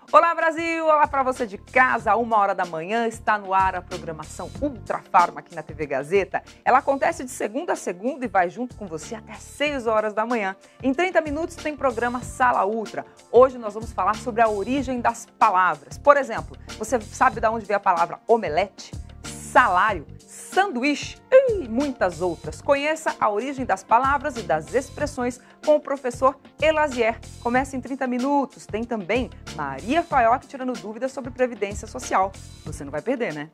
Olá Brasil, olá para você de casa, 1h da manhã, está no ar a programação Ultra Farma aqui na TV Gazeta. Ela acontece de segunda a segunda e vai junto com você até 6h da manhã. Em 30 minutos tem programa Sala Ultra. Hoje nós vamos falar sobre a origem das palavras. Por exemplo, você sabe de onde veio a palavra omelete, salário, sanduíche e muitas outras. Conheça a origem das palavras e das expressões com o professor Elasier. Começa em 30 minutos. Tem também Maria Faioc tirando dúvidas sobre Previdência Social. Você não vai perder, né?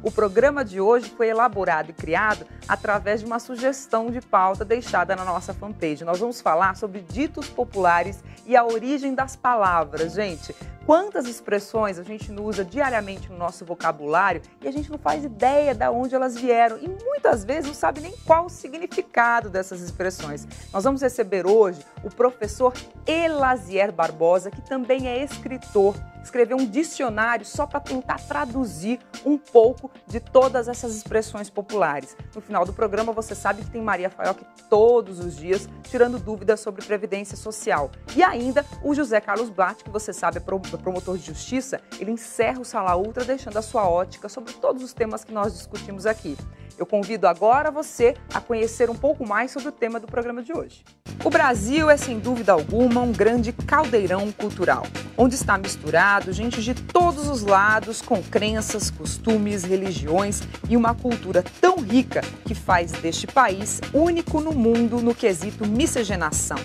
O programa de hoje foi elaborado e criado através de uma sugestão de pauta deixada na nossa fanpage. Nós vamos falar sobre ditos populares e a origem das palavras. Gente, quantas expressões a gente não usa diariamente no nosso vocabulário e a gente não faz ideia de onde elas vieram e muitas vezes não sabe nem qual o significado dessas expressões. Nós vamos receber hoje o professor Elasier Barbosa, que também é escritor. Escreveu um dicionário só para tentar traduzir um pouco de todas essas expressões populares. No final do programa, você sabe que tem Maria Faioc todos os dias tirando dúvidas sobre Previdência Social. E ainda o José Carlos Blatt, que você sabe é promotor de justiça, ele encerra o Sala Ultra deixando a sua ótica sobre todos os temas que nós discutimos aqui. Eu convido agora você a conhecer um pouco mais sobre o tema do programa de hoje. O Brasil é, sem dúvida alguma, um grande caldeirão cultural, onde está misturado gente de todos os lados, com crenças, costumes, religiões e uma cultura tão rica que faz deste país único no mundo no quesito miscigenação.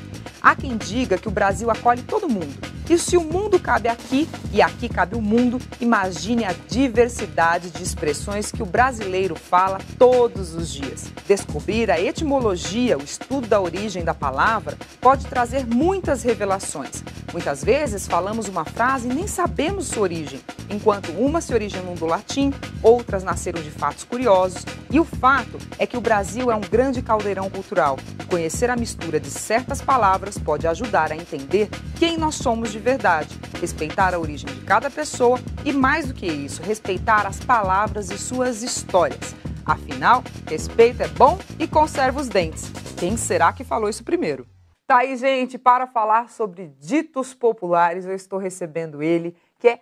Há quem diga que o Brasil acolhe todo mundo. E se o mundo cabe aqui e aqui cabe o mundo, imagine a diversidade de expressões que o brasileiro fala todos os dias. Descobrir a etimologia, o estudo da origem da palavra, pode trazer muitas revelações. Muitas vezes falamos uma frase e nem sabemos sua origem, enquanto umas se originam do latim, outras nasceram de fatos curiosos. E o fato é que o Brasil é um grande caldeirão cultural. Conhecer a mistura de certas palavras pode ajudar a entender quem nós somos de verdade, respeitar a origem de cada pessoa e, mais do que isso, respeitar as palavras e suas histórias. Afinal, respeito é bom e conserva os dentes. Quem será que falou isso primeiro? Tá aí, gente, para falar sobre ditos populares, eu estou recebendo ele, que é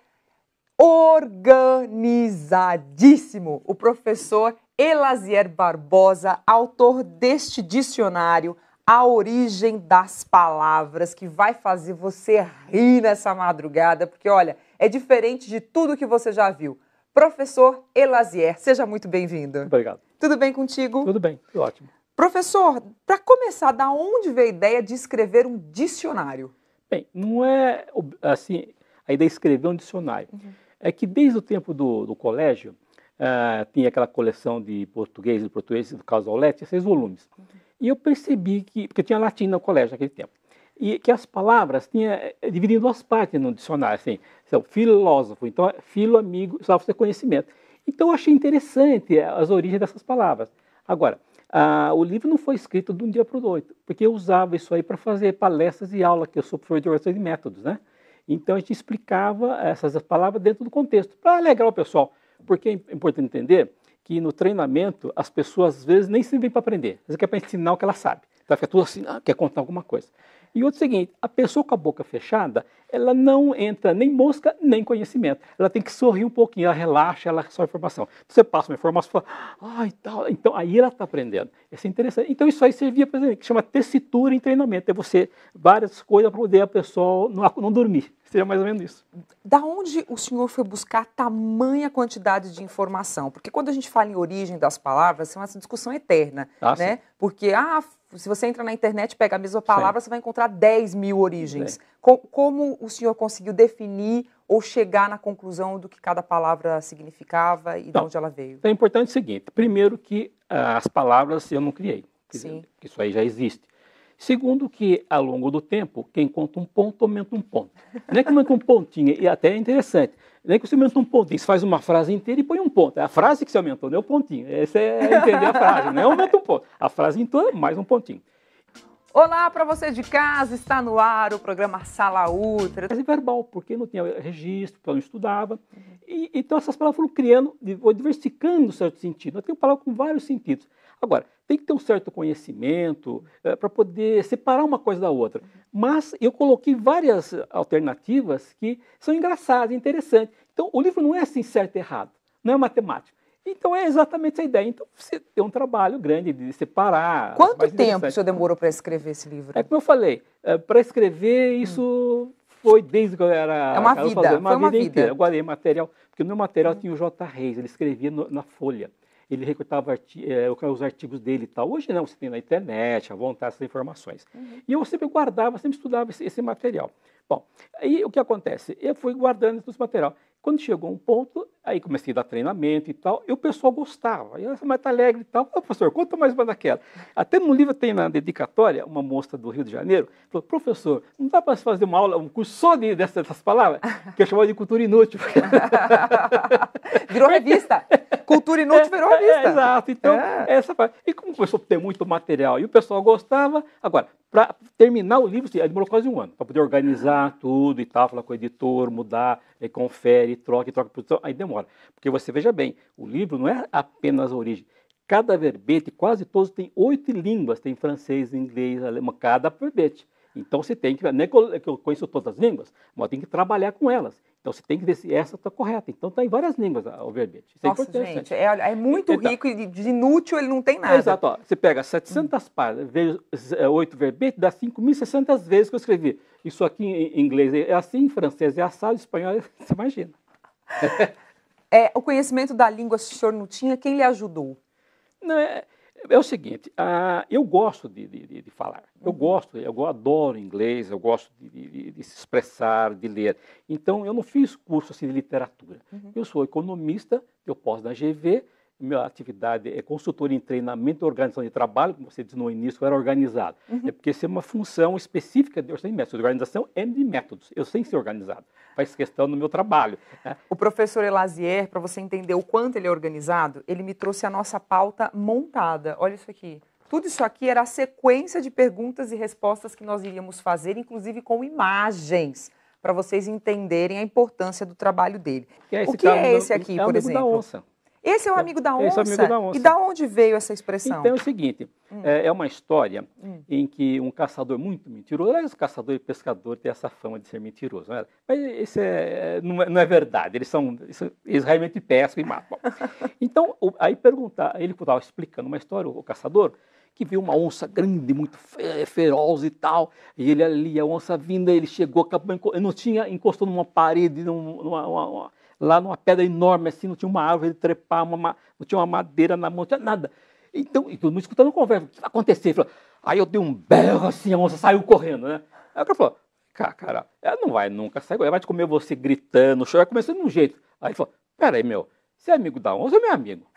organizadíssimo, o professor Elasier Barbosa, autor deste dicionário, A Origem das Palavras, que vai fazer você rir nessa madrugada, porque, olha, é diferente de tudo que você já viu. Professor Elasier, seja muito bem-vindo. Obrigado. Tudo bem contigo? Tudo bem, tudo ótimo. Professor, para começar, da onde veio a ideia de escrever um dicionário? Bem, não é assim a ideia de escrever um dicionário. É que desde o tempo do colégio, tinha aquela coleção de português, do Casalete, 6 volumes. E eu percebi que, porque tinha latim no colégio naquele tempo, e que as palavras dividiam em 2 partes no dicionário, assim, filósofo, então filo, amigo, só você conhecimento. Então eu achei interessante as origens dessas palavras. Agora, o livro não foi escrito de um dia para o outro, porque eu usava isso aí para fazer palestras e aula, que eu sou professor de organização de métodos, né? Então a gente explicava essas palavras dentro do contexto, para alegrar o pessoal, porque é importante entender que no treinamento as pessoas às vezes nem se vêm para aprender, às vezes quer para ensinar o que ela sabe, então fica tudo assim, quer contar alguma coisa. E outro seguinte, a pessoa com a boca fechada, ela não entra nem mosca, nem conhecimento. Ela tem que sorrir um pouquinho, ela relaxa, ela só informação. Você passa uma informação e fala, tal. Então aí ela está aprendendo. Isso é interessante. Então isso aí servia para que chama tessitura em treinamento. É você, várias coisas para poder a pessoa não dormir. Seria mais ou menos isso. Da onde o senhor foi buscar tamanha quantidade de informação? Porque quando a gente fala em origem das palavras, é uma discussão eterna, né? Sim. Porque, se você entra na internet e pega a mesma palavra, sim, você vai encontrar 10 mil origens. Como o senhor conseguiu definir ou chegar na conclusão do que cada palavra significava e de onde ela veio? É importante o seguinte, primeiro que as palavras eu não criei, sim, que isso aí já existe. Segundo que, ao longo do tempo, quem conta um ponto, aumenta um ponto. Não é que aumenta um pontinho, e até é interessante, não é que você aumenta um pontinho, você faz uma frase inteira e põe um ponto. É a frase que você aumentou, não é o pontinho. Esse é entender a frase, não é aumenta um ponto. A frase inteira, mais um pontinho. Olá para você de casa, está no ar o programa Sala Ultra. Mas é verbal, porque não tinha registro, porque eu não estudava. Então essas palavras foram criando, ou diversificando certo sentido. Eu tenho palavras com vários sentidos. Agora, tem que ter um certo conhecimento para poder separar uma coisa da outra. Mas eu coloquei várias alternativas que são engraçadas, interessantes. Então, o livro não é assim certo e errado, não é matemático. Então, é exatamente essa ideia. Então, você tem um trabalho grande de separar. Quanto tempo o senhor demorou para escrever esse livro? É como eu falei, para escrever isso foi desde que eu era... É uma vida, uma vida inteira. vida. Eu guardei material, porque no meu material tinha o J. Reis, ele escrevia na Folha. Ele recortava os artigos dele e tal. Hoje não, você tem na internet, à vontade, essas informações. E eu sempre guardava, sempre estudava esse material. Bom, aí o que acontece? Eu fui guardando esse material. Quando chegou um ponto, aí comecei a dar treinamento e tal, e o pessoal gostava. E essa Marta Alegre e tal, professor, conta mais uma daquela. Até no livro tem na dedicatória, uma moça do Rio de Janeiro, falou, professor, não dá para fazer uma aula, um curso só dessas palavras? Que eu chamava de cultura inútil. Virou revista. Cultura inútil virou revista. Exato. Então, essa parte. E como começou a ter muito material e o pessoal gostava, agora, para terminar o livro, demorou quase um ano, para poder organizar tudo e tal, falar com o editor, mudar, confere, troca, produção, aí demora. Porque você veja bem, o livro não é apenas a origem. Cada verbete, quase todos, tem 8 línguas, tem francês, inglês, alemão, cada verbete. Então você tem que, não é que eu conheço todas as línguas, mas tem que trabalhar com elas. Então você tem que ver se essa está correta. Então está em várias línguas o verbete. Isso Nossa, gente, é muito rico e de inútil ele não tem nada. Exato. Ó, você pega 700 páginas, vezes 8 verbetes, dá 5.600 vezes que eu escrevi. Isso aqui em inglês é assim, em francês é assado, em espanhol, você imagina. O conhecimento da língua, se o senhor não tinha, quem lhe ajudou? Não, é o seguinte, eu gosto de falar, eu adoro inglês, eu gosto de se expressar, de ler. Então, eu não fiz curso assim, de literatura. Eu sou economista, eu posso na GV, minha atividade é consultoria em treinamento e organização de trabalho, como você disse no início, eu era organizado. É porque isso é uma função específica de organização e de métodos. Eu sei ser organizado, faz questão no meu trabalho. Né? O professor Elasier, para você entender o quanto ele é organizado, ele me trouxe a nossa pauta montada. Olha isso aqui. Tudo isso aqui era a sequência de perguntas e respostas que nós iríamos fazer, inclusive com imagens, para vocês entenderem a importância do trabalho dele. O que é esse aqui, por exemplo? Da onça. Esse é o amigo da onça? Esse é o amigo da onça. E da onde veio essa expressão? Então é o seguinte, é uma história em que um caçador muito mentiroso, aliás, caçador e pescador têm essa fama de ser mentiroso, não é? Mas isso não é verdade, eles realmente pescam e matam. Então, aí ele estava explicando uma história, o caçador, que viu uma onça grande, muito feroz e tal, e ele ali, a onça vindo, ele chegou, encostou numa parede, lá numa pedra enorme, assim, não tinha uma árvore, ele trepar, não tinha uma madeira na mão, não tinha nada. Então, e todo mundo escutando conversa, o que vai acontecer? Ele falou, aí eu dei um berro assim, a onça saiu correndo, né? Aí o cara falou, cara, ela não vai nunca sair, ela vai te comer você gritando, chorando, começando de um jeito. Aí ele falou, peraí, você é amigo da onça ou é meu amigo?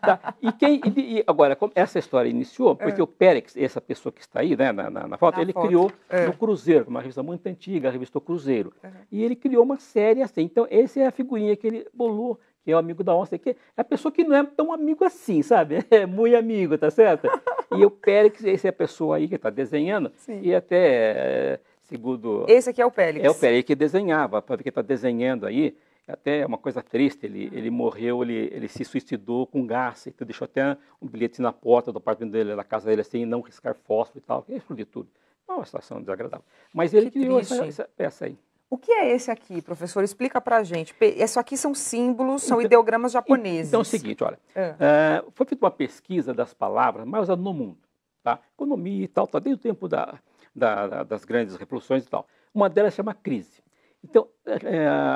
Tá? E agora, como essa história iniciou, porque o Périx, essa pessoa que está aí, né, na foto, ele criou no Cruzeiro, uma revista muito antiga, a revista Cruzeiro. E ele criou uma série assim. Então, essa é a figurinha que ele bolou, que é o amigo da onça, que é a pessoa que não é tão amigo assim, sabe? É muito amigo, tá certo? E o Périx, essa é a pessoa aí que está desenhando, e até, segundo... Esse aqui é o Périx. É o Périx que desenhava, para ver que está desenhando aí. Até uma coisa triste, ele morreu, ele se suicidou com gás, então deixou até um bilhete na porta do apartamento dele, da casa dele, assim, não riscar fósforo e tal, que explodiu tudo. É uma situação desagradável. Mas ele criou essa peça aí. O que é esse aqui, professor? Explica pra gente. Isso aqui são símbolos, são ideogramas japoneses. Então é o seguinte, olha, foi feita uma pesquisa das palavras mais usadas no mundo, tá? Economia e tal, desde o tempo das grandes revoluções e tal. Uma delas chama crise. Então,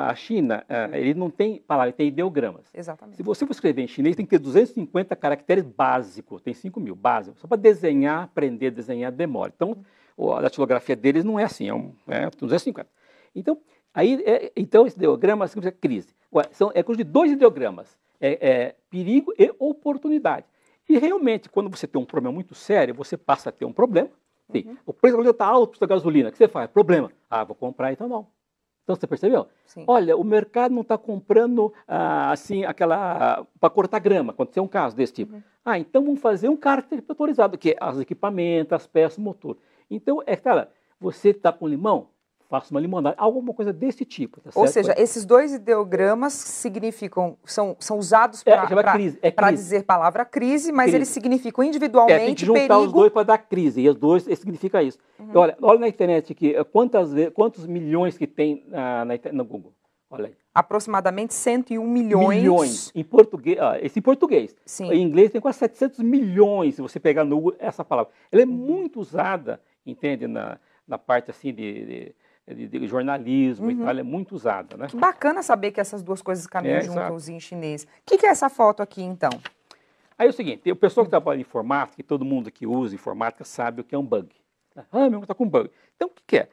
a China, ele não tem palavra, ele tem ideogramas. Exatamente. Se você for escrever em chinês, tem que ter 250 caracteres básicos, tem 5.000 básicos. Só para desenhar, aprender a desenhar, demora. Então, a datilografia deles não é assim, é 250. Então, então esse ideograma significa crise. É coisa de 2 ideogramas, perigo e oportunidade. E realmente, quando você tem um problema muito sério, você passa a ter um problema. O preço da gasolina está alto da gasolina, o que você faz? Problema. Vou comprar etanol. Então, você percebeu? Sim. Olha, o mercado não está comprando, assim, para cortar grama, aconteceu um caso desse tipo. Então vamos fazer um cárter motorizado, que é os equipamentos, as peças, o motor. Então, cara, você está com limão? faço uma limonada, alguma coisa desse tipo. Tá Ou certo? seja, esses dois ideogramas significam, são usados para dizer palavra crise, mas crise. eles significam individualmente tem que juntar perigo. os dois para dar crise, e os dois significa isso. Olha na internet aqui, quantos milhões que tem no Google. Olha aí. Aproximadamente 101 milhões. Em português, esse em português. Sim. Em inglês tem quase 700 milhões, se você pegar no Google essa palavra. Ela é muito usada, entende, na parte assim de jornalismo e tal, ela é muito usada, né? Que bacana saber que essas duas coisas caminham juntas em chinês. O que é essa foto aqui, então? Aí é o seguinte, o pessoal que trabalha em informática, que todo mundo que usa informática sabe o que é um bug. Meu irmão está com bug. Então, o que é?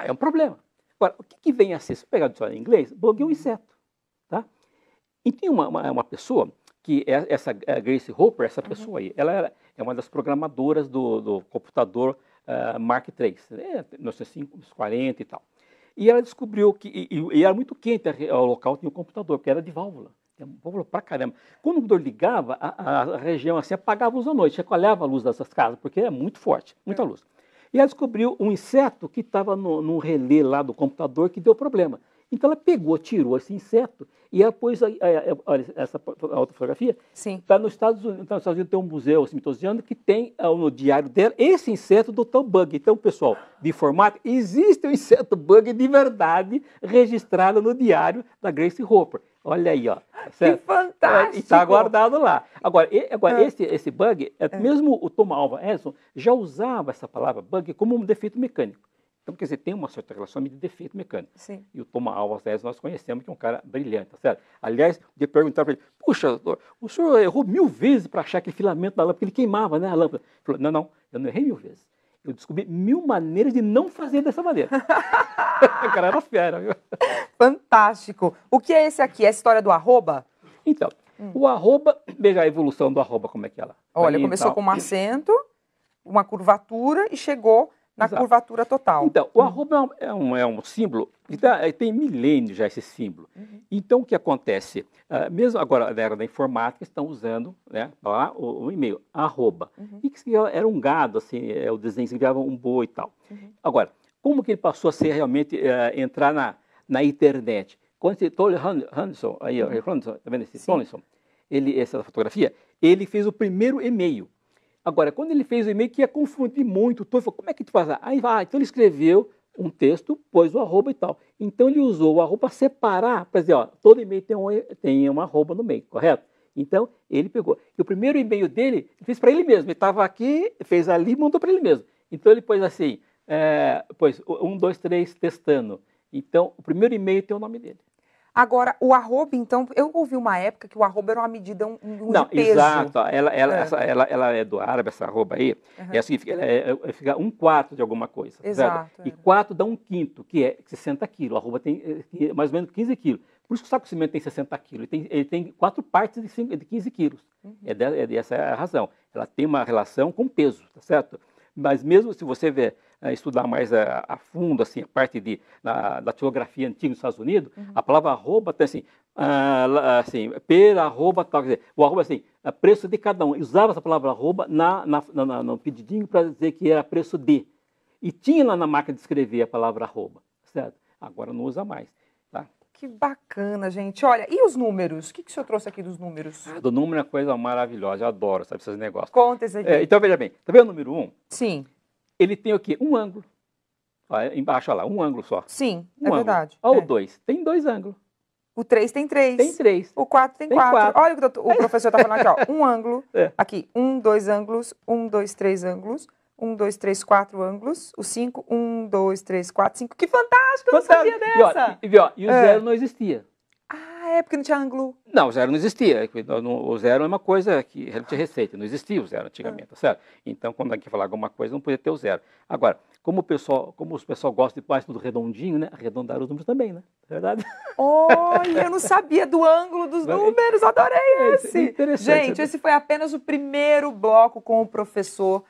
É um problema. Agora, o que vem a ser? Se pegar o dicionário em inglês, bug é um inseto. Tá? E tem uma pessoa, que é essa Grace Hopper, essa pessoa aí, ela é uma das programadoras do computador Mark III, 1940 e tal. E ela descobriu que, e era muito quente o local, tinha um computador, porque era de válvula. Válvula pra caramba. Quando o computador ligava, a região assim apagava a luz à noite, chacoalhava a luz dessas casas, porque é muito forte, muita luz. E ela descobriu um inseto que estava no relé lá do computador que deu problema. Então ela pegou, tirou esse inseto e ela pôs, olha, essa outra fotografia, está nos Estados Unidos. Então, nos Estados Unidos tem um museu smithsoniano que tem no diário dela esse inseto do tal bug. Então, pessoal de informática, existe um inseto bug de verdade registrado no diário da Grace Hopper. Olha aí, ó. Certo? Que fantástico! Está guardado lá. Agora esse bug, mesmo o Thomas Alva Edison já usava essa palavra bug como um defeito mecânico. Então, quer dizer, tem uma certa relação de defeito mecânico. Sim. E o Thomas Alva Edison nós conhecemos que é um cara brilhante, tá certo? Aliás, de perguntar para ele, puxa, doutor, o senhor errou 1000 vezes para achar aquele filamento da lâmpada, porque ele queimava, né, a lâmpada. Ele falou, não, eu não errei 1000 vezes. Eu descobri 1000 maneiras de não fazer dessa maneira. O cara era fera, viu? Fantástico. O que é esse aqui? É a história do arroba? Então, o arroba, veja a evolução do arroba, como é que ela. Olha, começou com um acento, uma curvatura e chegou na curvatura total. Então, o arroba é um símbolo, tem milênios já esse símbolo. Então, o que acontece? Mesmo agora, na era da informática, estão usando, né, lá o e-mail, arroba. E que era um gado, assim, o desenho significava um boi e tal. Agora, como que ele passou a ser realmente, entrar na internet? Quando esse Tolly Hanson, aí, tá vendo esse Tomlinson? Essa fotografia, ele fez o primeiro e-mail. Agora, quando ele fez o e-mail, que ia confundir muito, ele falou, como é que tu faz? Então ele escreveu um texto, pôs o arroba e tal. Então ele usou o arroba para separar, para dizer, ó, todo e-mail tem uma arroba no meio, correto? Então ele pegou. E o primeiro e-mail dele, ele fez para ele mesmo. Ele estava aqui, fez ali e montou para ele mesmo. Então ele pôs assim, 1, 2, 3, testando. Então o primeiro e-mail tem o nome dele. Agora, o arroba, então, eu ouvi uma época que o arroba era uma medida de peso. Exato. Ela é do árabe, essa arroba aí. É assim, fica 1/4 de alguma coisa. Exato. E 4 dá 1/5, que é 60 quilos. O arroba tem mais ou menos 15 quilos. Por isso que o saco de cimento tem 60 quilos. Ele tem 4 partes de 15 quilos. Essa é a razão. Ela tem uma relação com peso, tá certo? Mas mesmo se você estudar mais a fundo, assim, a parte da tipografia antiga nos Estados Unidos, a palavra arroba tem assim, pera, arroba, tal, quer dizer, o arroba assim, preço de cada um. Usava essa palavra arroba no pedidinho para dizer que era preço de. E tinha lá na máquina de escrever a palavra arroba, certo? Agora não usa mais, tá? Que bacana, gente. Olha, e os números? O que o senhor trouxe aqui dos números? Do número é uma coisa maravilhosa, eu adoro, sabe, esses negócios. Conta esse aqui. Então, veja bem, tá vendo o número 1? Sim. Ele tem o quê? Um ângulo. Olha, embaixo, olha lá, um ângulo só. Sim, ângulo. Verdade. Olha o 2, tem 2 ângulos. O 3 tem 3. Tem 3. O 4 tem 4. Olha o que o professor está falando aqui, ó. Um ângulo. Aqui, 1, 2 ângulos. 1, 2, 3 ângulos. 1, 2, 3, 4 ângulos. O 5, 1, 2, 3, 4, 5. Que fantástico, eu não sabia dessa. E o 0 não existia. Porque não tinha ângulo. Não, o 0 não existia. O 0 é uma coisa que não tinha receita, não existia o 0 antigamente, tá certo? Então, quando alguém falar alguma coisa, não podia ter o 0. Agora, como o pessoal gosta de mais tudo redondinho, né? Arredondar os números também, né? É verdade? Olha, eu não sabia do ângulo dos números, adorei esse. Interessante. Gente, esse foi apenas o primeiro bloco com o professor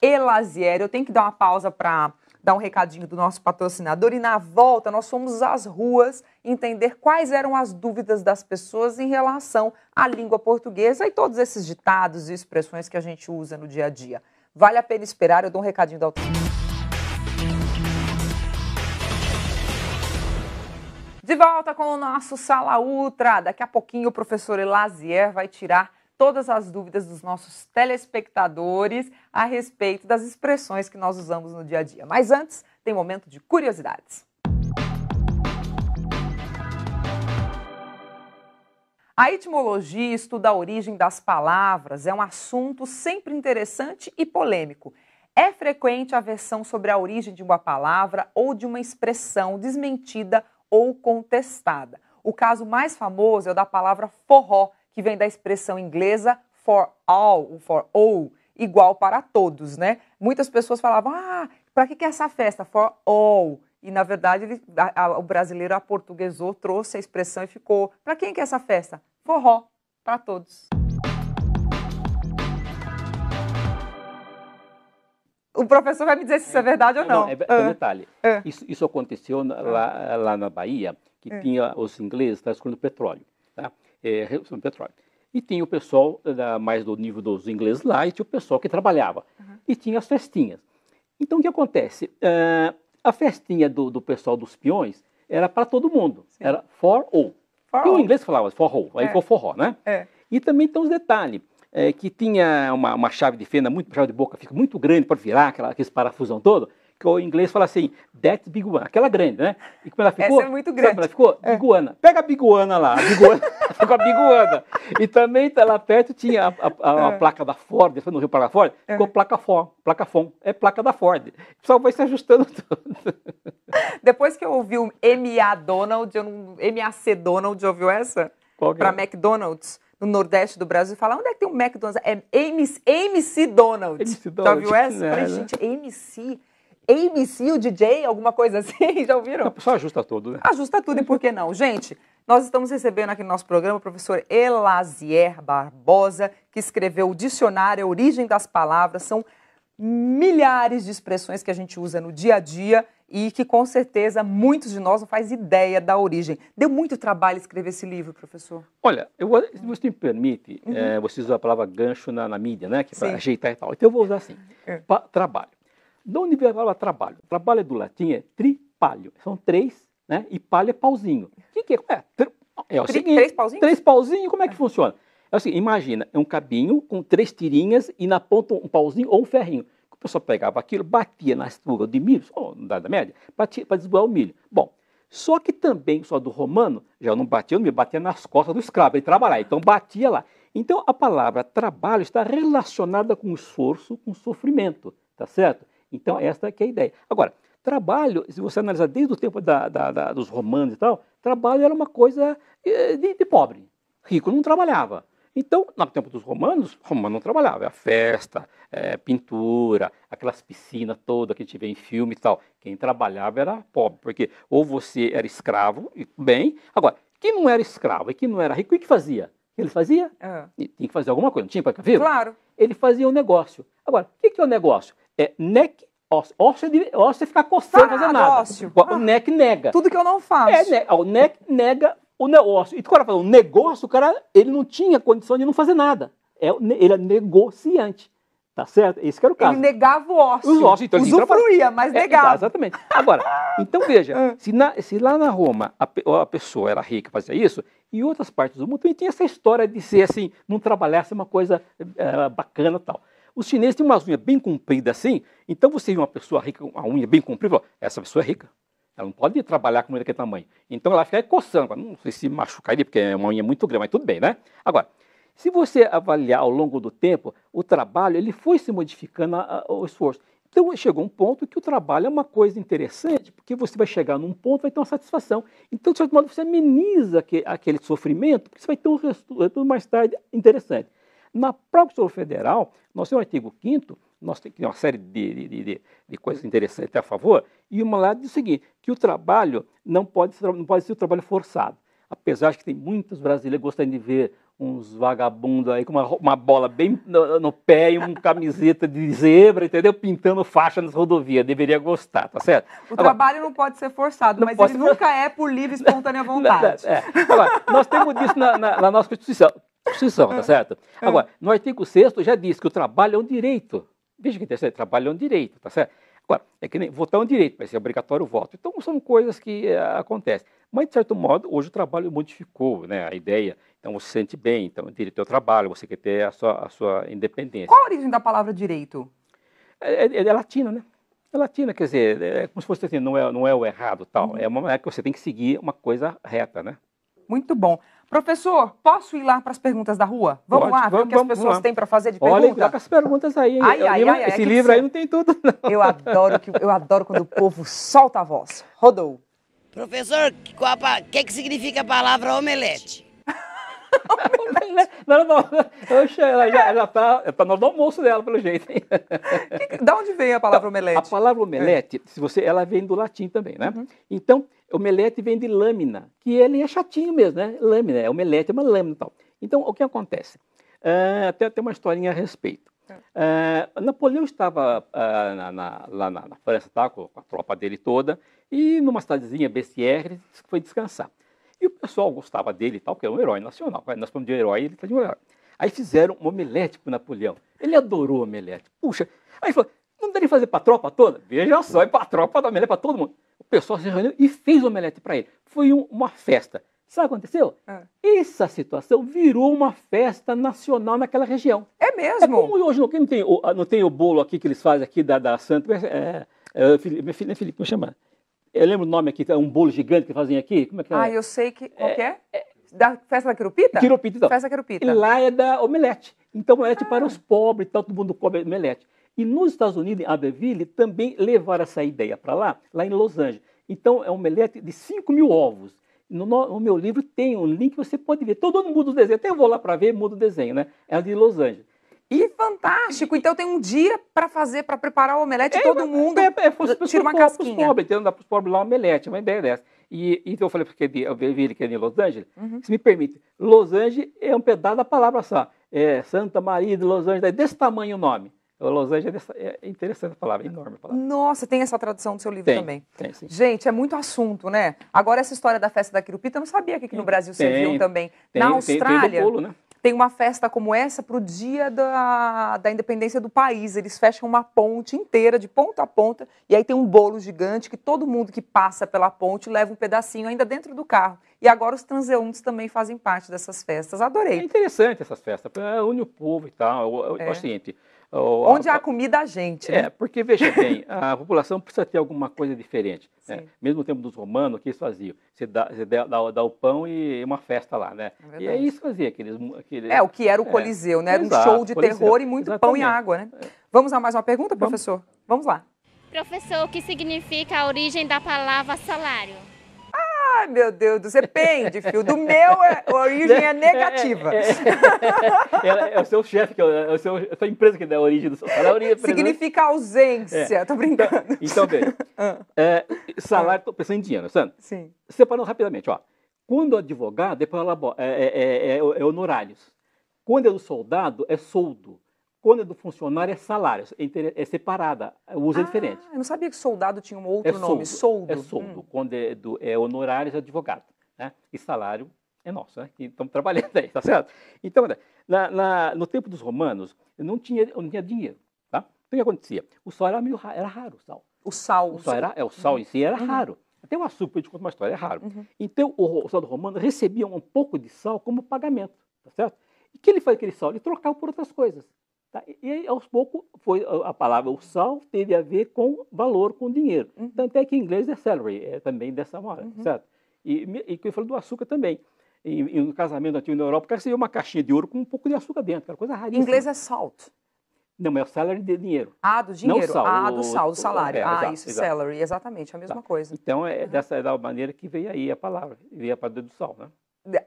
Elazieri. Eu tenho que dar uma pausa para dar um recadinho do nosso patrocinador e na volta nós fomos às ruas entender quais eram as dúvidas das pessoas em relação à língua portuguesa e todos esses ditados e expressões que a gente usa no dia a dia. Vale a pena esperar, eu dou um recadinho da outra. De volta com o nosso Sala Ultra. Daqui a pouquinho o professor Elazier vai tirar todas as dúvidas dos nossos telespectadores a respeito das expressões que nós usamos no dia a dia. Mas antes, tem momento de curiosidades. A etimologia estuda a origem das palavras, é um assunto sempre interessante e polêmico. É frequente a versão sobre a origem de uma palavra ou de uma expressão desmentida ou contestada. O caso mais famoso é o da palavra forró, que vem da expressão inglesa for all, igual para todos, né? Muitas pessoas falavam, para que é essa festa? For all. E, na verdade, o brasileiro aportuguesou, trouxe a expressão e ficou, para quem que é essa festa? Forró, para todos. O professor vai me dizer se isso é verdade ou não. Não, é um detalhe. Isso aconteceu lá na Bahia, que tinha os ingleses escolhendo petróleo, tá? Petróleo. E tinha o pessoal mais do nível dos ingleses lá, e tinha o pessoal que trabalhava. E tinha as festinhas. Então, o que acontece? A festinha do pessoal dos peões era para todo mundo. Sim. Era for all. E o inglês falava for all, aí ficou forró, né? E também tem os detalhes. Que tinha uma chave de fenda, chave de boca fica muito grande para virar aqueles parafusão todo, que o inglês fala assim, that big one, aquela grande, né? E como ela ficou, essa é muito grande. Sabe, ela ficou biguana. Pega a biguana lá, ficou a biguana. E também lá perto tinha a placa da Ford, depois no Rio para Ford, ficou placa FON, é placa da Ford. O pessoal vai se ajustando tudo. Depois que eu ouvi o MAC Donald, já ouviu essa? Para McDonald's. No Nordeste do Brasil, fala, onde é que tem um McDonald's? É MC Donald. Já ouviu essa? Eu falei, gente, MC, o DJ, alguma coisa assim, já ouviram? Só ajusta tudo, né? Ajusta tudo, e por que não? Gente, nós estamos recebendo aqui no nosso programa o professor Elazier Barbosa, que escreveu o dicionário, a origem das palavras, são milhares de expressões que a gente usa no dia a dia e que, com certeza, muitos de nós não faz ideia da origem. Deu muito trabalho escrever esse livro, professor? Olha, se você me permite, você usa a palavra gancho na mídia, né? Que é para ajeitar e tal. Então eu vou usar assim, trabalho. De onde vem a palavra trabalho? Trabalho do latim é tripalho. São três, né? E palho é pauzinho. O que é? É o seguinte, três pauzinhos? Três pauzinhos, como é que funciona? É o seguinte, imagina, é um cabinho com 3 tirinhas e na ponta um pauzinho ou um ferrinho. O pessoal pegava aquilo, batia na estruga de milho, ou da média, para desboar o milho. Bom, só que também, só do romano, já não batia no milho, batia nas costas do escravo, ele trabalhava, então batia lá. Então a palavra trabalho está relacionada com esforço, com sofrimento, tá certo? Então esta que é a ideia. Agora, trabalho, se você analisar desde o tempo dos romanos e tal, trabalho era uma coisa de pobre, rico não trabalhava. Então, no tempo dos romanos, romano não trabalhava. A festa, pintura, aquelas piscinas todas que a gente vê em filme e tal. Quem trabalhava era pobre, porque ou você era escravo, bem. Agora, quem não era escravo e quem não era rico, o que fazia? Ele fazia? Tinha que fazer alguma coisa, não tinha para ficar vivo? Claro. Ele fazia um negócio. Agora, o que é o negócio? É neck, ócio. Ócio é ficar coçando, não fazer nada. Ócio. O neck nega. Tudo que eu não faço. O neck nega o negócio. E o cara fala, o negócio, o cara, ele não tinha condição de não fazer nada. Ele é negociante. Tá certo? Esse que era o caso. Ele negava o ócio. Os ócios, então, usufruía, mas negava. Exatamente. Agora, então veja, se lá na Roma a pessoa era rica, fazia isso, e outras partes do mundo também tinha essa história de ser assim, não trabalhasse uma coisa bacana e tal. Os chineses têm umas unhas bem compridas assim, então você vê uma pessoa rica com uma unha bem comprida, fala, essa pessoa é rica. Ela não pode trabalhar com uma daquele tamanho. Então ela fica coçando, não sei se machucaria, porque é uma unha muito grande, mas tudo bem, né? Agora, se você avaliar ao longo do tempo, o trabalho ele foi se modificando o esforço. Então chegou um ponto que o trabalho é uma coisa interessante, porque você vai chegar num ponto, vai ter uma satisfação. Então, de certo modo, você ameniza aquele sofrimento, porque você vai ter um retorno mais tarde interessante. Na própria Constituição Federal, nós temos o artigo 5º, nós temos uma série de coisas interessantes a favor, e uma lá diz o seguinte, que o trabalho não pode ser o trabalho forçado. Apesar de que tem muitos brasileiros gostando de ver uns vagabundos aí com uma bola bem no pé e uma camiseta de zebra, entendeu? Pintando faixa nas rodovias. Deveria gostar, tá certo? O trabalho não pode ser forçado, mas ele nunca é por livre e espontânea vontade. Agora, nós temos isso na nossa Constituição, tá certo? Agora, no artigo 6º já diz que o trabalho é um direito. Veja que interessante, trabalho é um direito, tá certo? Agora, é que nem votar é um direito, vai ser obrigatório o voto. Então, são coisas que acontecem. Mas, de certo modo, hoje o trabalho modificou, né, a ideia. Então, você se sente bem, então, é direito ao trabalho, você quer ter a sua independência. Qual a origem da palavra direito? É latina, né? É latina, quer dizer, é como se fosse assim, não é o errado, tal. É uma maneira que você tem que seguir uma coisa reta, né? Muito bom. Professor, posso ir lá para as perguntas da rua? Vamos lá, ver o que as pessoas têm para fazer de pergunta? Olha, coloca as perguntas aí. Esse livro aí não tem tudo, não. Eu adoro quando o povo solta a voz. Rodou. Professor, o que significa a palavra omelete? Não. Oxe, ela já tá no almoço dela, pelo jeito. Hein? Da onde vem a palavra omelete? A palavra omelete, ela vem do latim também, né? Então, omelete vem de lâmina, que ele é chatinho mesmo, né? Lâmina, omelete é uma lâmina e tal. Então, o que acontece? Tem uma historinha a respeito. Napoleão estava lá na França, tá, com a tropa dele toda, e numa cidadezinha, Bessières, foi descansar. E o pessoal gostava dele e tal, porque é um herói nacional. Nós falamos de herói, ele está de um herói. Aí fizeram um omelete para o Napoleão. Ele adorou o omelete. Puxa, aí falou, não daria fazer para a tropa toda? Veja só, e para a tropa dar omelete para todo mundo. O pessoal se reuniu e fez o omelete para ele. Foi uma festa. Sabe o que aconteceu? Essa situação virou uma festa nacional naquela região. É mesmo? É como hoje, não tem o bolo aqui que eles fazem aqui da Santa... Felipe, me chama. Eu lembro o nome aqui, é um bolo gigante que fazem aqui. Como é que é? Eu sei que... Qual que é? Da festa da Quirupita? Quirupita, então. Festa da Quirupita. E lá é da omelete. Então, omelete para os pobres e tal, todo mundo come omelete. E nos Estados Unidos, em Abbeville, também levaram essa ideia para lá em Los Angeles. Então, é um omelete de 5.000 ovos. No meu livro tem um link que você pode ver. Todo mundo muda o desenho. Até eu vou lá para ver, muda o desenho, né? É de Los Angeles. E fantástico! Então tem um dia para preparar o omelete e todo mundo tira uma casquinha. Para os pobres, então dá para os pobres lá o omelete, uma ideia dessa. Então eu falei, porque eu vi que é em Los Angeles, se me permite, Los Angeles é um pedaço da palavra só. É Santa Maria de Los Angeles, é desse tamanho o nome. Los Angeles é interessante a palavra, é enorme a palavra. Nossa, tem essa tradução do seu livro também. Tem, sim. Gente, é muito assunto, né? Agora essa história da festa da Quirupita, eu não sabia que aqui no Brasil serviam também. Na Austrália... Tem do bolo, né? Tem uma festa como essa para o dia da independência do país. Eles fecham uma ponte inteira, de ponta a ponta, e aí tem um bolo gigante que todo mundo que passa pela ponte leva um pedacinho ainda dentro do carro. E agora os transeuntes também fazem parte dessas festas. Adorei. É interessante essas festas, une o povo e tal. Eu acho o seguinte... Onde há comida, a gente. Né? Porque, veja bem, a população precisa ter alguma coisa diferente. Né? Mesmo no tempo dos romanos, o que eles faziam? Você dá o pão e uma festa lá, né? E aí isso fazia aqueles... o que era o Coliseu, né? Era um show de terror e muito pão e água, né? Vamos a mais uma pergunta, professor? Vamos lá. Professor, o que significa a origem da palavra salário? Ai, meu Deus, depende, filho. Do meu, a origem é negativa. É o seu chefe, a sua empresa que dá a origem do seu salário. Significa ausência, tô brincando. Então veja, salário, estou pensando em dinheiro, sabe? Sim. Separando rapidamente, ó. Quando o advogado, depois é honorários. Quando é do soldado, é soldo. Quando é do funcionário, é salário. É separada, o uso é diferente. Eu não sabia que soldado tinha um outro nome. Soldo. É soldo. Quando é honorários, é advogado. Né? E salário é nosso, né? Que estamos trabalhando aí, tá certo? Então, no tempo dos romanos, não tinha dinheiro. Tá? Então, o que acontecia? O sal era raro. O sal o sal em si era raro. Até o açúcar, a gente conta uma história, é raro. Então, o soldado romano recebia um pouco de sal como pagamento, tá certo? E o que ele fazia aquele sal? Ele trocava por outras coisas. Tá? E aí, aos poucos, a palavra o sal teve a ver com valor, com dinheiro. Tanto é que em inglês é salary, é também dessa maneira, certo? E que eu falo do açúcar também. E no casamento antigo na Europa, o cara recebia uma caixinha de ouro com um pouco de açúcar dentro, era coisa raríssima. Em inglês é salt. Não, mas é o salary de dinheiro. Do dinheiro. Não sal, do salário. Exato. Salary, exatamente, a mesma coisa. Então, é da maneira que veio aí a palavra, veio a palavra do sal, né?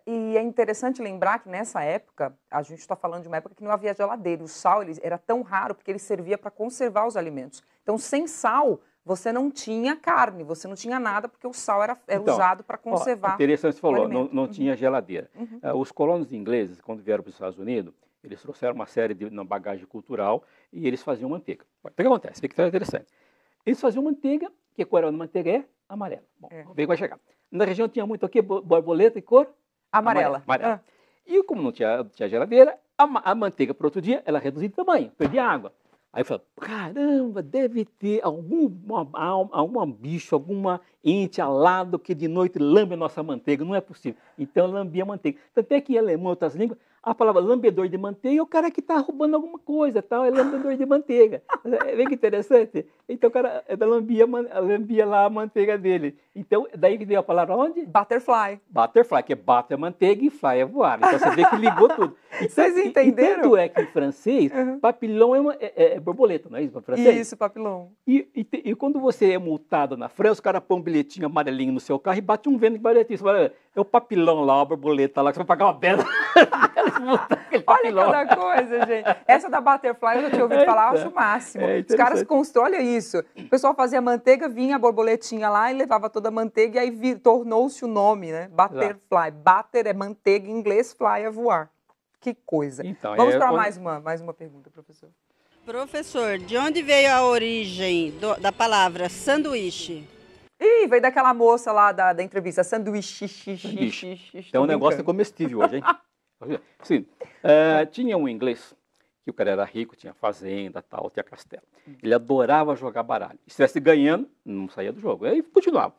E é interessante lembrar que nessa época, a gente está falando de uma época que não havia geladeira. O sal era tão raro porque ele servia para conservar os alimentos. Então, sem sal, você não tinha carne, você não tinha nada, porque o sal era usado para conservar. Interessante, você falou, não tinha geladeira. Os colonos ingleses, quando vieram para os Estados Unidos, eles trouxeram uma série de bagagem cultural e eles faziam manteiga. Então, o que acontece? Vê que é interessante. Eles faziam manteiga, que cor era manteiga é amarela. Bom, vamos ver que vai chegar. Na região tinha muito aqui, borboleta e cor? Amarela. E como não tinha geladeira, a manteiga para outro dia, ela reduzia de tamanho, perdia água. Aí eu falei, caramba, deve ter algum bicho, alguma ente alado que de noite lambe a nossa manteiga. Não é possível. Então eu lambi a manteiga. Tanto é que em alemão, em outras línguas, a palavra lambedor de manteiga é o cara que está roubando alguma coisa, tal, é lambedor de manteiga. Vê que interessante? Então o cara lambia lá a manteiga dele. Então, daí que veio a palavra onde? Butterfly. Butterfly, que é bater a manteiga e fly é voar. Então você vê que ligou tudo. Então, Vocês entenderam? E tanto é que em francês, papillon é borboleta, não é isso? Para francês? Isso, papillon. E quando você é multado na França, o cara põe um bilhetinho amarelinho no seu carro e bate um vento de bilhetinho. Você fala, é o papilão lá, a borboleta lá, que você vai pagar uma bela. Olha cada coisa, gente. Essa da Butterfly eu já tinha ouvido falar, eu acho o máximo. Os caras constroem, olha isso. O pessoal fazia manteiga, vinha a borboletinha lá e levava toda a manteiga e aí tornou-se o nome, né? Butterfly. Butter é manteiga em inglês, fly é voar. Que coisa. Então, vamos para mais uma pergunta, professor. Professor, de onde veio a origem da palavra sanduíche? Ih, veio daquela moça lá da entrevista, sanduíche. Então o negócio é comestível hoje, hein? Sim, tinha um inglês, que o cara era rico, tinha fazenda, tal, tinha castelo. Ele adorava jogar baralho. Se estivesse ganhando, não saía do jogo. Aí continuava.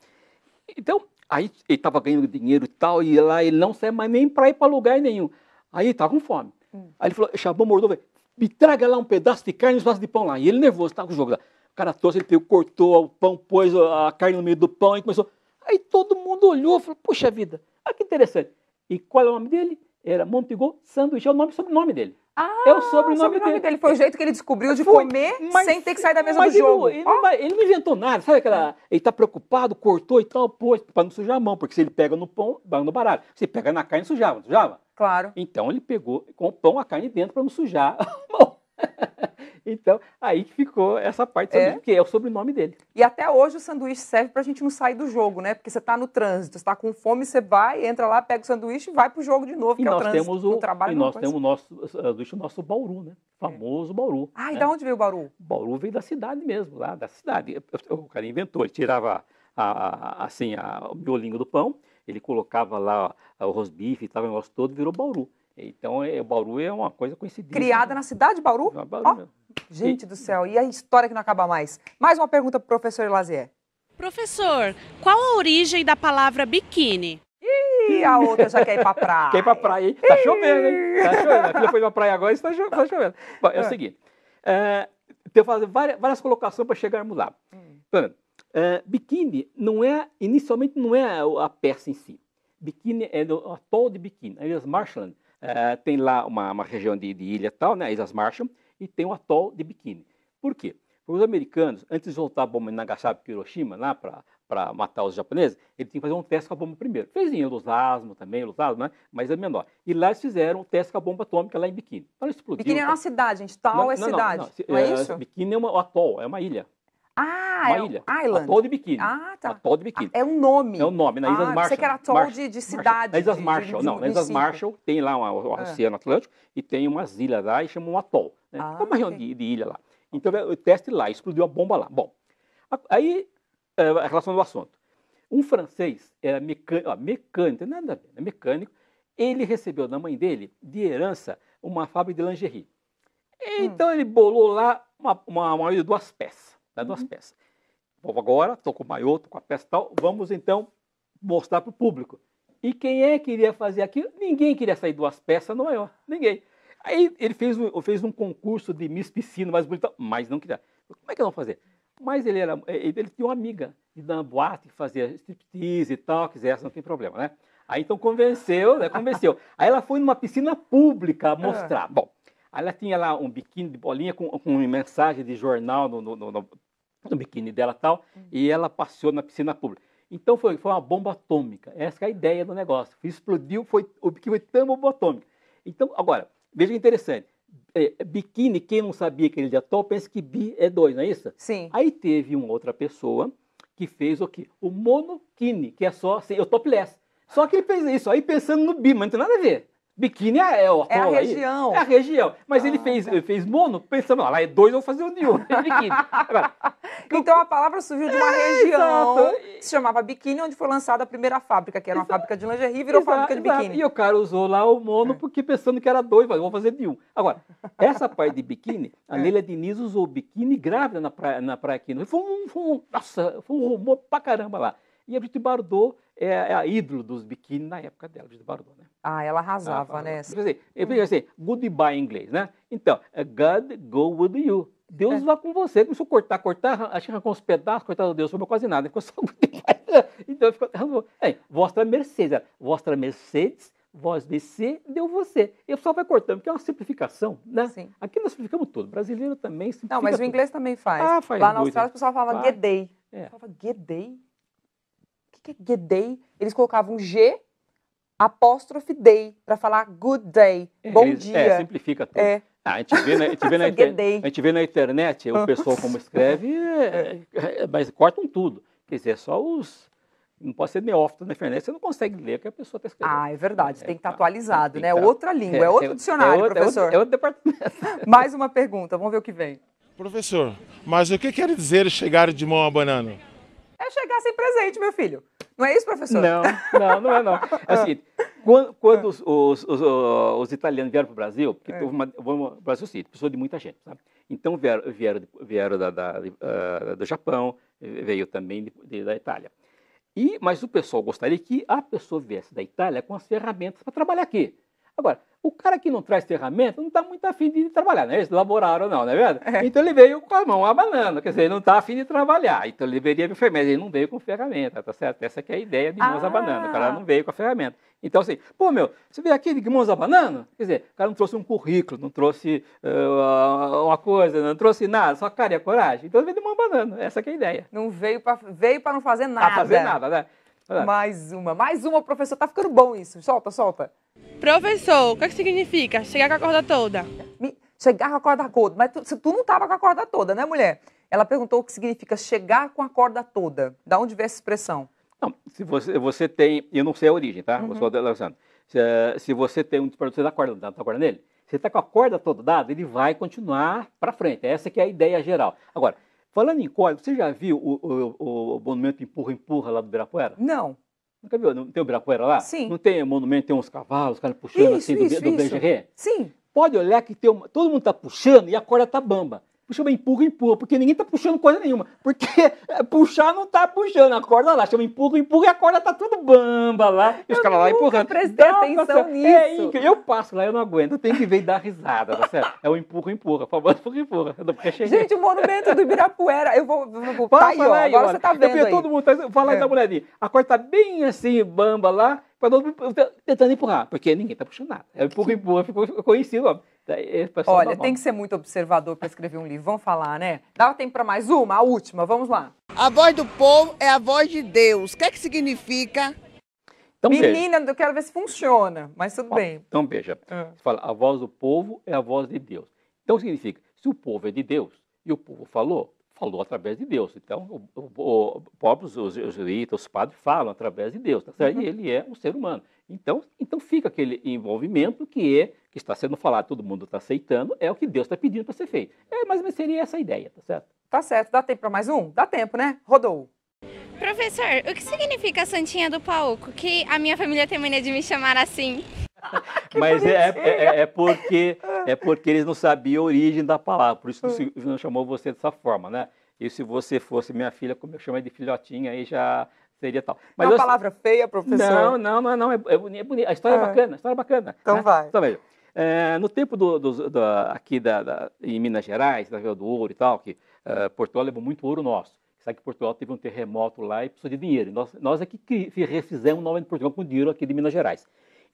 Então, aí ele estava ganhando dinheiro e tal, e lá ele não saía mais nem para ir para lugar nenhum. Aí ele estava com fome. Aí ele falou, chamou o mordomo, me traga lá um pedaço de carne e um pedaço de pão lá. E ele nervoso, estava com o jogo lá. O cara trouxe, ele pegou, cortou o pão, pôs a carne no meio do pão e começou. Aí todo mundo olhou e falou, puxa vida, olha que interessante. E qual é o nome dele? Era Montigot Sanduíche, é o sobrenome dele. É o sobrenome dele. Foi o jeito que ele descobriu de comer sem ter que sair da mesa do jogo. Ele não inventou nada, sabe aquela... Ele está preocupado, cortou e tal, pôs, para não sujar a mão, porque se ele pega no pão, vai no baralho. Se pega na carne, sujava, não sujava? Claro. Então ele pegou com o pão, a carne dentro, para não sujar a mão. Então, aí que ficou essa parte, que é o sobrenome dele. E até hoje o sanduíche serve pra gente não sair do jogo, né? Porque você tá no trânsito, você tá com fome, você vai, entra lá, pega o sanduíche e vai pro jogo de novo, E que é o nós trânsito. temos o nosso sanduíche, o nosso Bauru, né? Famoso Bauru. Ah, e né? de onde veio o Bauru? O Bauru veio da cidade mesmo, lá da cidade. O cara inventou, ele tirava o miolinho do pão, ele colocava lá o rosbife e tal, o negócio todo, virou Bauru. Então, o Bauru é uma coisa conhecida. Criada na cidade de Bauru? Bauru mesmo. Gente do céu, e a história que não acaba mais. Mais uma pergunta para o professor Lazier. Professor, qual a origem da palavra biquíni? E a outra já quer ir pra praia. Quer ir pra praia, hein? Tá chovendo, hein? Tá chovendo. A filha foi pra praia agora e está chovendo. Bom, é o seguinte, eu vou fazer várias colocações para chegarmos lá. Biquíni inicialmente não é a peça em si. Biquíni é o atol de Biquíni. A Ilhas Marshall tem lá uma região de ilha e tal, né? Ilhas Marshall, e tem o atol de Biquíni. Por quê? Porque os americanos, antes de soltar a bomba em Nagasaki e Hiroshima, lá para matar os japoneses, eles tinham que fazer um teste com a bomba primeiro. Fez em Osasco também, né? Mas é menor. E lá eles fizeram um teste com a bomba atômica lá em Biquíni. Então explodiu. Biquíni é uma cidade, gente. Tal é cidade. Não é isso? Biquíni é um atol, é uma ilha. Ah, uma ilha. Island. Atol de Biquíni. Ah, tá. Atol de Biquíni. É um nome. É um nome, na Ilhas Marshall. Você que era atol de cidade. Na Ilhas Marshall, não. Na Ilhas Marshall tem lá o Oceano Atlântico e tem umas ilhas lá e chamam um atol. Né? É uma região de ilha lá. Então, o teste lá, explodiu a bomba lá. Bom, aí, a relação do assunto. Um francês era mecânico, não tem nada a ver, é mecânico. Ele recebeu da mãe dele, de herança, uma fábrica de lingerie. Então, ele bolou lá uma maior de 2 peças. Né, 2 peças. Bom, agora, estou com o maiô, estou com a peça e tal, vamos então mostrar para o público. E quem é que iria fazer aquilo? Ninguém queria sair 2 peças no maiô, ninguém. Aí ele fez um concurso de Miss Piscina mais bonito, mas não queria. Como é que nós vamos fazer? Mas ele tinha uma amiga de dar uma boate que fazia striptease e tal, quisesse, não tem problema, né? Aí então convenceu, né? Convenceu. Aí ela foi numa piscina pública mostrar. Bom, aí ela tinha lá um biquíni de bolinha com mensagem de jornal no biquíni dela e tal, e ela passeou na piscina pública. Então foi uma bomba atômica. Essa é a ideia do negócio. Explodiu, o biquíni foi tão bomba atômica. Então, agora, veja que interessante. Biquíni, quem não sabia que ele de atol, pensa que bi é 2, não é isso? Sim. Aí teve uma outra pessoa que fez o quê? O monokini, que é só assim, o topless. Só que ele fez isso, aí pensando no bi, mas não tem nada a ver. Biquíni é o É a rola aí. região. É a região. Mas ele fez mono, pensando, lá é 2, eu vou fazer o de 1. Biquíni. Agora, Então a palavra surgiu de uma região exato. que se chamava Biquíni, onde foi lançada a primeira fábrica, que era uma Exato. fábrica de lingerie e virou fábrica de Exato. biquíni. E o cara usou lá o mono porque pensando que era 2, eu vou fazer de 1. Agora, essa parte de biquíni, a Leila Diniz usou biquíni grávida na praia aqui. Nossa, foi um rumor pra caramba lá. E a Brigitte Bardot é a ídolo dos biquíni na época dela, Brigitte Bardot, né? Ah, ela arrasava, né? Eu falei assim, goodbye em inglês, né? Então, God go with you. Deus vá com você. Começou a cortar, acho que arrancou uns pedaços, coitado de Deus, sobrou quase nada. Ficou só goodbye. Então, ficou... Vostra Mercedes, vós BC, deu você. E o pessoal vai cortando, porque é uma simplificação, né? Sim. Aqui nós simplificamos tudo. O brasileiro também simplifica Não, mas o tudo. inglês também faz. Ah, faz Lá na muito. Austrália o pessoal falava Faz. good day. É. Falava good day? O que é good day? Eles colocavam G, apóstrofe day, para falar good day, bom dia. Simplifica tudo. É. A gente vê na Good day. a gente vê na internet o pessoal como escreve, mas cortam tudo. Quer dizer, só os... Não pode ser neófito na internet, você não consegue ler o que a pessoa está escrevendo. Ah, é verdade, tem que estar atualizado, tem né? que tá- Outra língua, é outro dicionário, professor. É outro departamento. Mais uma pergunta, vamos ver o que vem. Professor, mas o que quer dizer chegar de mão abanando? É chegar sem presente, meu filho. Não é isso, professor? Não é não. É o seguinte, quando os italianos vieram para o Brasil, porque o Brasil sim, precisou de muita gente, sabe? Então vieram do Japão, veio também da Itália. Mas o pessoal gostaria que a pessoa viesse da Itália com as ferramentas para trabalhar aqui. Agora, o cara que não traz ferramenta não está muito afim de trabalhar, né? Eles laboraram não é verdade? Então ele veio com a mão abanando, quer dizer, ele não está afim de trabalhar. Então ele deveria vir ferramenta, ele não veio com ferramenta, tá certo? Essa que é a ideia de mãos abanando, o cara não veio com a ferramenta. Então assim, pô meu, você veio aqui de mãos abanando? Quer dizer, o cara não trouxe um currículo, não trouxe uma coisa, não trouxe nada, só cara e a coragem. Então ele veio de mão abanando, essa que é a ideia. Não veio para não fazer nada. Para fazer nada, né? Mais uma, professor, tá ficando bom isso. Solta. Professor, o que significa chegar com a corda toda? Chegar com a corda toda. Mas tu não tava com a corda toda, né, mulher? Ela perguntou o que significa chegar com a corda toda. Da onde veio essa expressão? Não, se você tem, eu não sei a origem, tá? Eu sou do Alexandre. Se você tem um disparador, você dá a corda nele. Você está com a corda toda dada, ele vai continuar para frente. Essa que é a ideia geral. Agora, falando em corda, você já viu o monumento Empurra lá do Ibirapuera? Não. Nunca viu? Não tem o Ibirapuera lá? Sim. Não tem monumento, tem uns cavalos, os caras puxando assim do bergerê? Sim. Pode olhar que todo mundo está puxando e a corda está bamba. Chama empurra, porque ninguém está puxando coisa nenhuma. Porque puxar não está puxando, a corda lá, chama empurra, e a corda está tudo bamba lá, e os caras lá empurrando. Eu prestei atenção nisso. Eu passo lá, eu não aguento, eu tenho que ver e dar risada, tá certo? É o empurra, o famoso empurra. Gente, o monumento do Ibirapuera, eu vou tá aí, ó, agora você tá vendo aí. Todo mundo, fala aí da mulherinha, a corda está bem assim, bamba lá, tentando empurrar, porque ninguém está puxando nada. É o empurra, ficou conhecido, ó. Olha, tem que ser muito observador para escrever um livro. Vamos falar, né? Dá tempo para mais uma? A última, vamos lá. A voz do povo é a voz de Deus. O que é que significa? Então, menina, eu quero ver se funciona, mas tudo bem. Então, veja. Você fala, a voz do povo é a voz de Deus. Então, significa, se o povo é de Deus e o povo falou através de Deus. Então, os juízes, os padres falam através de Deus, tá certo? E ele é um ser humano. Então fica aquele envolvimento que está sendo falado, todo mundo está aceitando, é o que Deus está pedindo para ser feito. Mas seria essa a ideia, tá certo? Tá certo. Dá tempo para mais um? Dá tempo, né? Rodou. Professor, o que significa Santinha do Pauco? Que a minha família tem mania de me chamar assim. Mas é porque eles não sabiam a origem da palavra, por isso que não chamou você dessa forma, né? E se você fosse minha filha, como eu chamo de filhotinha, aí já seria tal. Mas é uma palavra feia, professor? Não, é bonito. A história é bacana, Então né? vai. Então veja, no tempo aqui em Minas Gerais, da Rio do Ouro e tal, que Portugal levou muito ouro nosso. Sabe que Portugal teve um terremoto lá e precisou de dinheiro. Nós aqui refizemos nova de Portugal com dinheiro aqui de Minas Gerais.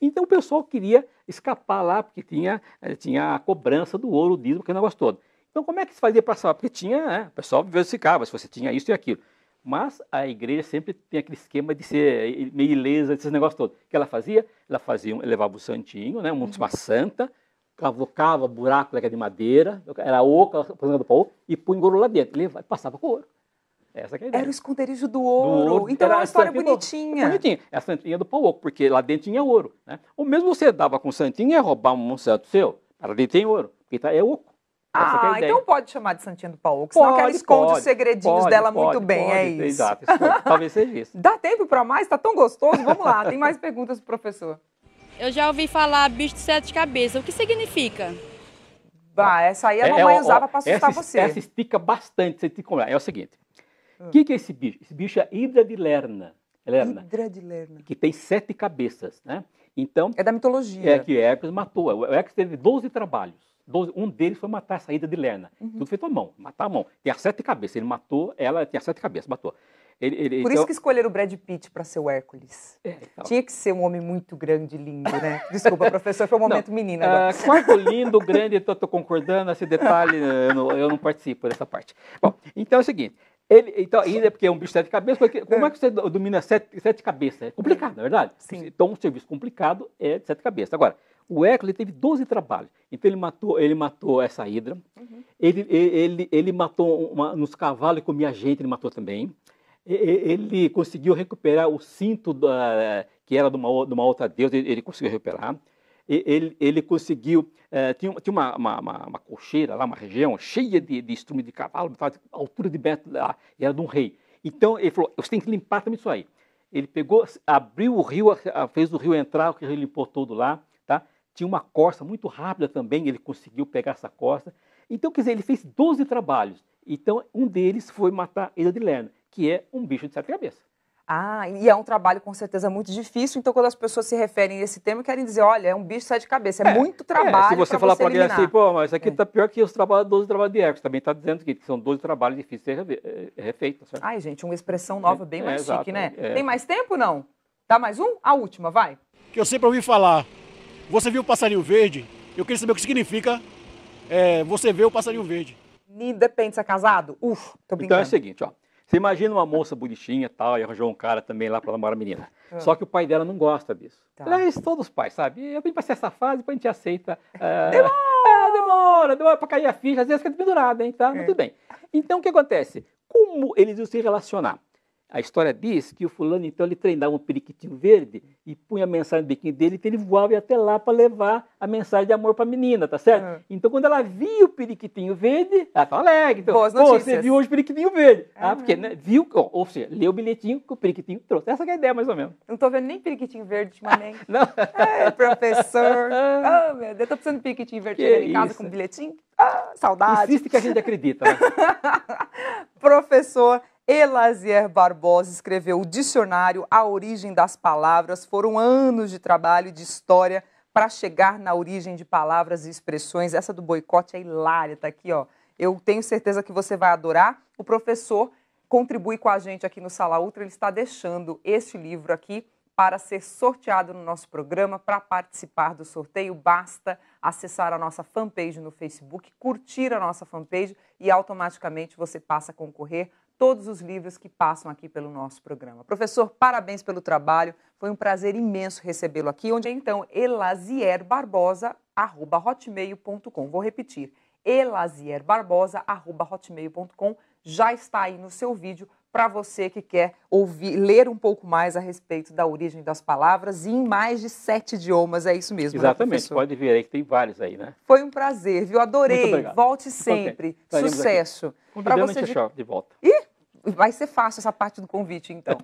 Então o pessoal queria escapar lá, porque tinha a cobrança do ouro, o dízimo, aquele negócio todo. Então como é que se fazia para salvar? Porque o pessoal verificava se você tinha isso e aquilo. Mas a igreja sempre tem aquele esquema de ser meio ilesa, desses negócios todos. O que ela fazia? Ela levava o santinho, né, uma santa, cavocava buraco de madeira, era oca, do pau, e punha o ouro lá dentro. Passava com ouro. Essa que é a ideia. Era o esconderijo do ouro. ouro. Então Era é uma a história santinha bonitinha. Bonitinha. É a santinha do pau oco, porque lá dentro tinha ouro. Né? Ou mesmo você dava com santinha, ia roubar um santo seu, lá dentro tem ouro, porque é oco. Essa que é a ideia. Então pode chamar de santinha do pau oco, senão que ela esconde os segredinhos dela muito bem, é isso. Exato, talvez seja isso. Dá tempo para mais? Tá tão gostoso? Vamos lá, tem mais perguntas pro professor. Eu já ouvi falar bicho de 7 cabeças. O que significa? Essa aí a mamãe usava para assustar você. Essa estica bastante. Você tem que comprar. É o seguinte, o que é esse bicho? Esse bicho é a hidra de Lerna. Hidra de Lerna. Que tem 7 cabeças, né? Então, é da mitologia. É que Hércules matou. O Hércules teve 12 trabalhos. Um deles foi matar essa hidra de Lerna. Tudo feito à mão, matar à mão. Tem as 7 cabeças. Ele matou, ela tinha 7 cabeças, matou. Por isso que escolheram o Brad Pitt para ser o Hércules. Então. Tinha que ser um homem muito grande, lindo, né? Desculpa, professor, foi um momento menino agora. Quarto lindo, grande, estou concordando, esse detalhe, eu não participo dessa parte. Bom, então é o seguinte, ainda porque é um bicho de 7 cabeças, porque como é que você domina 7 cabeças? É complicado, não é verdade? Sim. Então um serviço complicado é de 7 cabeças. Agora, o Hércules teve 12 trabalhos, então ele matou essa hidra, ele matou nos cavalos e comia gente, ele matou também. Ele conseguiu recuperar o cinto que era de uma outra deusa, ele conseguiu recuperar. Ele conseguiu, tinha uma cocheira lá, uma região cheia de estrume de cavalo, a altura de metro, era de um rei. Então ele falou, você tem que limpar também isso aí. Ele pegou, abriu o rio, fez o rio entrar, o rio limpou todo lá, tá? Tinha uma corça muito rápida também, ele conseguiu pegar essa corça. Então, quer dizer, ele fez 12 trabalhos. Então, um deles foi matar a Hidra de Lerna, que é um bicho de 7 cabeças. E é um trabalho com certeza muito difícil, então quando as pessoas se referem a esse tema, querem dizer, olha, é um bicho de 7 cabeças, é muito trabalho. Se você falar para alguém assim, pô, mas isso aqui está pior que os 12 trabalhos de Hércules, também está dizendo que são 12 trabalhos difíceis de ser refeitos. Certo? Ai, gente, uma expressão nova, bem mais chique, exato, né? Tem mais tempo, não? Dá mais um? A última, vai. Que eu sempre ouvi falar, você viu o passarinho verde? Eu queria saber o que significa você ver o passarinho verde. Depende se é casado? Tô brincando. Então é o seguinte, ó. Você imagina uma moça bonitinha e tal, e arranjou um cara também lá para namorar a menina. Só que o pai dela não gosta disso. É isso, todos os pais, sabe? Eu vim passar essa fase, depois a gente aceita. Demora para cair a ficha, às vezes fica pendurada, hein? Tá? Mas tudo bem. Então o que acontece? Como eles iam se relacionar? A história diz que o fulano, então, ele treinava um periquitinho verde e punha a mensagem no biquinho dele, então ele voava e ia até lá para levar a mensagem de amor para a menina, tá certo? Então, quando ela via o periquitinho verde, ela estava alegre. Então, boas notícias. Você viu hoje o periquitinho verde. Porque, né, viu, ou seja, leu o bilhetinho que o periquitinho trouxe. Essa é a ideia, mais ou menos. Não estou vendo nem periquitinho verde ultimamente. Não. Professor. Meu Deus, estou precisando de periquitinho verde em casa com bilhetinho. Saudade. Insiste que a gente acredita, né? Professor Elasier Barbosa escreveu o dicionário A Origem das Palavras. Foram anos de trabalho de história para chegar na origem de palavras e expressões. Essa do boicote é hilária, tá aqui, ó. Eu tenho certeza que você vai adorar. O professor contribui com a gente aqui no Sala Ultra. Ele está deixando este livro aqui para ser sorteado no nosso programa. Para participar do sorteio, basta acessar a nossa fanpage no Facebook, curtir a nossa fanpage e automaticamente você passa a concorrer todos os livros que passam aqui pelo nosso programa. Professor, parabéns pelo trabalho. Foi um prazer imenso recebê-lo aqui. Onde então, elasierbarbosa@hotmail.com. Vou repetir, elasierbarbosa@hotmail.com. Já está aí no seu vídeo para você que quer ler um pouco mais a respeito da origem das palavras e em mais de 7 idiomas. É isso mesmo, exatamente, né, pode ver aí que tem vários aí, né? Foi um prazer, viu? Adorei. Volte sempre. Okay. Sucesso. Convidando a gente de volta. Ih, vai ser fácil essa parte do convite, então.